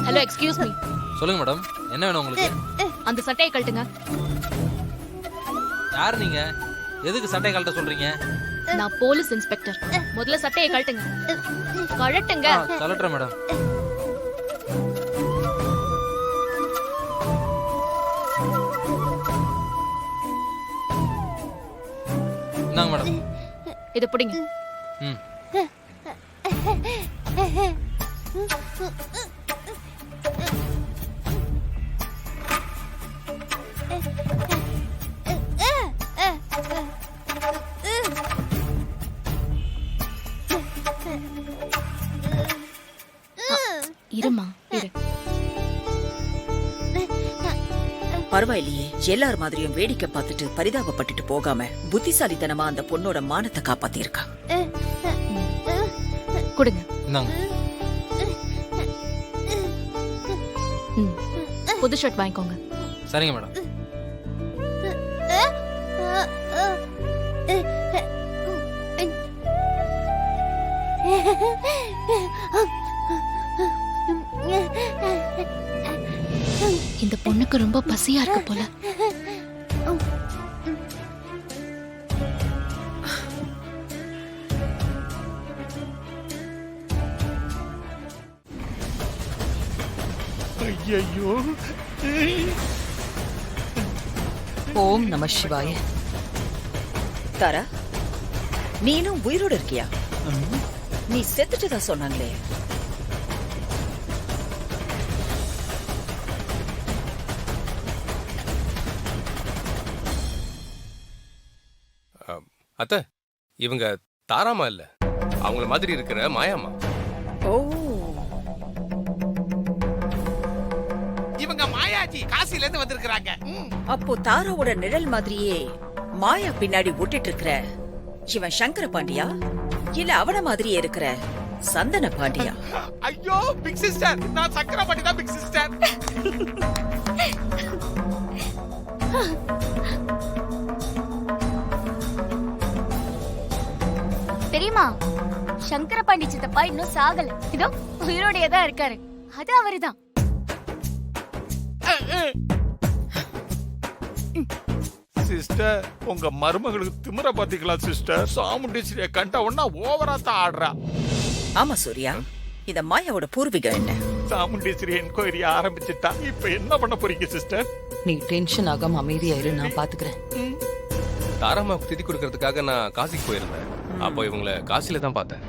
Hello, excuse me. சொல்லுங்க madam, என்ன வேணும் உங்களுக்கு? அந்த சட்டையை கழட்டுங்க. யார் நீங்க? எதுக்கு சட்டை கழட்ட சொல்றீங்க? நான் போலீஸ் இன்ஸ்பெக்டர். முதல்ல சட்டையை கழட்டுங்க. கழட்டுங்க. கழட்டுறேன் மேடம். இந்தாங்க மேடம். இத புடிங்க. ம். இருமா, இரு. பரவாயில்லையே, எல்லார் மாதிரியும் வேடிக்கை பார்த்துட்டு பரிதாபப்பட்டுட்டு போகாம புத்திசாலித்தனமா அந்த பொண்ணோட மானத்தை காப்பாத்திருக்கா. கொடுங்க. இந்தாங்க. புது ஷர்ட் வாங்கிக்கோங்க. சரிங்க மேடம். இந்த பொண்ணுக்கு ரொம்ப பசியா இருக்கு போல. ஐயோ, ஓம் நம சிவாய. தாரா, நீனும் உயிரோட இருக்கியா? நீ செத்துட்டதா சொன்னாங்களே. அத்த, இவங்க தாராமா இல்ல, அவங்கள மாதிரி இருக்கிற மாயாமா. ஓ, இவங்க மாயாஜி காசில இருந்து வந்திருக்காங்க. அப்போ தாராவோட நிழல் மாதிரியே மாயா பின்னாடி ஓட்டிட்டு இருக்கிற இவன் சங்கர பாண்டியா, இல்ல அவன மாதிரியே இருக்கிற சந்தன பாண்டியா? ஐயோ பிக் சிஸ்டர், நான் சக்கர பாண்டி தான் பிக் சிஸ்டர். தெரியுமா, சங்கரபாண்டி சித்தப்பா இன்னும் சாகல. இதோ உயிரோடையே தான் இருக்காரு. அது அவருதான். சிஸ்டர், உங்க மருமகளுக்கு திமிர பாத்தீங்களா சிஸ்டர்? சாமுண்டீஸ்வரிய கண்ட உடனே ஓவரா தான் ஆடுறா. ஆமா சூர்யா, இந்த மாயாவோட பூர்வீகம் என்ன? சாமுண்டீஸ்வரி என்கொயரி ஆரம்பிச்சுட்டா. இப்ப என்ன பண்ண போறீங்க சிஸ்டர்? நீ டென்ஷன் ஆகாம அமைதியா இரு, நான் பாத்துக்கிறேன். தாராமாவுக்கு திதி கொடுக்கறதுக்காக நான் காசிக்கு போயிருந்தேன். அப்போ இவங்கள காசில தான் பார்த்தேன்.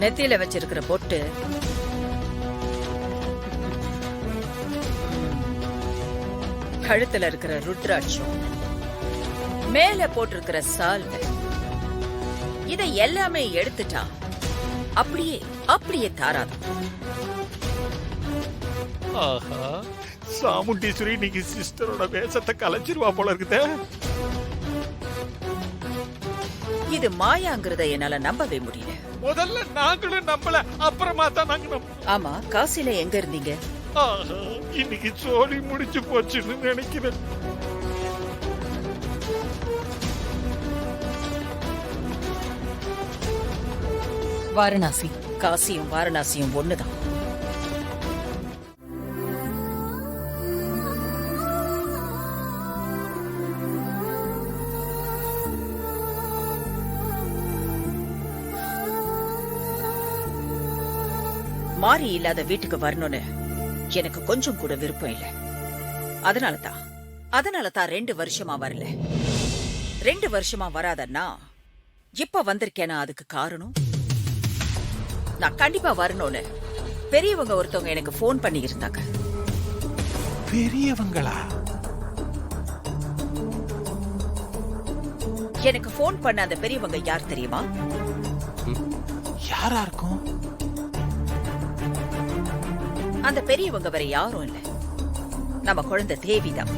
நெத்தியில வச்சிருக்கிற பொட்டு, கழுத்துல இருக்கிற ருத்ராட்சம், மேல போட்டிருக்கிற சால்வை, இத எல்லாமே எடுத்துட்டா அப்படியே அப்படியே தாராது. ஆஹா, சாமுண்டீஸ்வரி நீங்க சிஸ்டரோட வேஷத்தை கலைச்சிருவா போல இருக்குதே. இது மாயாங்கிறத என்னால நம்பவே முடியல. முதல்ல நாங்களும் நம்பல, அப்புறமா தான் நாங்க நம்ப. ஆமா, காசில எங்க இருந்தீங்க? ஆஹா, இன்னைக்கு சோழி முடிச்சு போச்சுன்னு நினைக்கிறேன். வாரணாசி. காசியும் வாரணாசியும் ஒண்ணுதான். மாறி இல்லாத வீட்டுக்கு வரணும்னு எனக்கு கொஞ்சம் கூட விருப்பம் இல்ல. அதனாலதான் 2 வருஷமா வரல. 2 வருஷமா வராதன்னா இப்ப வந்திருக்கேனா அதுக்கு காரணம் நான் கண்டிப்பா வரணும்னு பெரியவங்க ஒருத்தவங்க எனக்கு ஃபோன் பண்ணி இருந்தாங்க. பெரியவங்களா? எனக்கு ஃபோன் பண்ண அந்த பெரியவங்க யார் தெரியுமா? யாரா இருக்கும்? அந்த பெரியவங்க வேற யாரும் இல்ல, நம்ம குழந்தை தேவிதான்.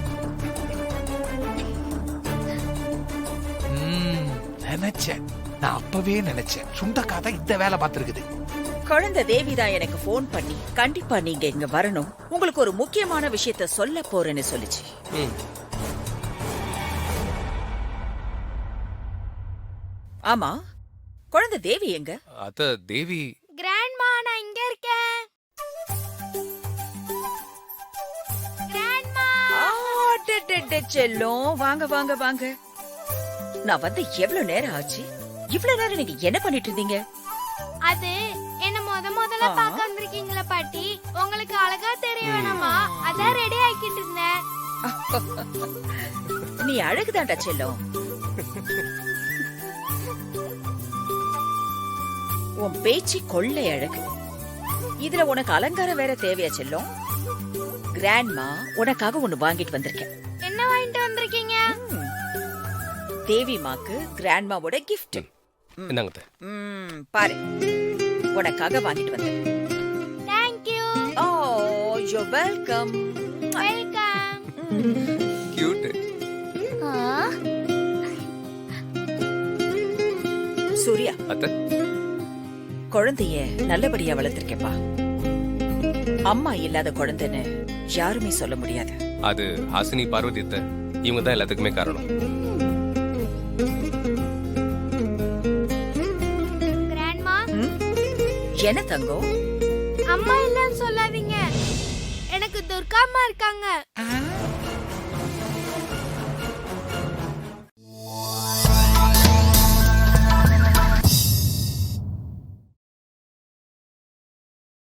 நினைச்சேன், நான் அப்பவே நினைச்சேன். சுண்டக்காதான் இந்த வேலை பார்த்திருக்குது. குழந்தை தேவிதான் எனக்கு ஃபோன் பண்ணி கண்டிப்பா நீங்க இங்க வரணும், உங்களுக்கு ஒரு முக்கியமான விஷயத்த சொல்ல போறேன்னு சொல்லுச்சு. ம். ஆமா, குழந்தை தேவி எங்க? அத்த தேவி கிராண்ட்மா நான் இங்க இருக்கேன். கிராண்ட்மா செல்லும், வாங்க வாங்க வாங்க. நான் வந்து எவ்வளவு நேரம் ஆச்சு? இவ்வளவு நேரம் நீங்க என்ன பண்ணிட்டு இருந்தீங்க? அது என்ன முதல்ல பார்க்க வந்திருக்கீங்களா பாட்டி, உங்களுக்கு அழகா தெரிய வேணாமா, அதான் ரெடி ஆக்கிட்டு இருந்தேன். நீ அழகுதான்டா செல்லும். உன் பேச்சு கொள்ளை அழகு. இதுல உனக்கு அலங்காரம் வேற தேவையா செல்லும்? கிராண்ட்மா உனக்காக ஒண்ணு வாங்கிட்டு வந்திருக்கேன். என்ன வாங்கிட்டு வந்திருக்கீங்க? தேவிமாக்கு கிராண்ட்மாவோட கிஃப்ட். என்னங்க அத்தை? பாரு, உனக்காக வாங்கிட்டு வந்தேன். Thank you. ஓ, you're welcome. Welcome. Cute. Surya, அத்தை குழந்தைய நல்லபடியா வளர்த்திருக்கேப்பா. அம்மா இல்லாத குழந்தைன்னு யாருமே சொல்ல முடியாது. அது ஹாசினி, பார்வதி அத்தை, இவங்க தான் எல்லாத்துக்குமே காரணம். கிராண்ட்மா, என்ன தங்கம்? அம்மா இல்லன்னு சொல்லாதீங்க, எனக்கு துர்கா அம்மா இருக்காங்க.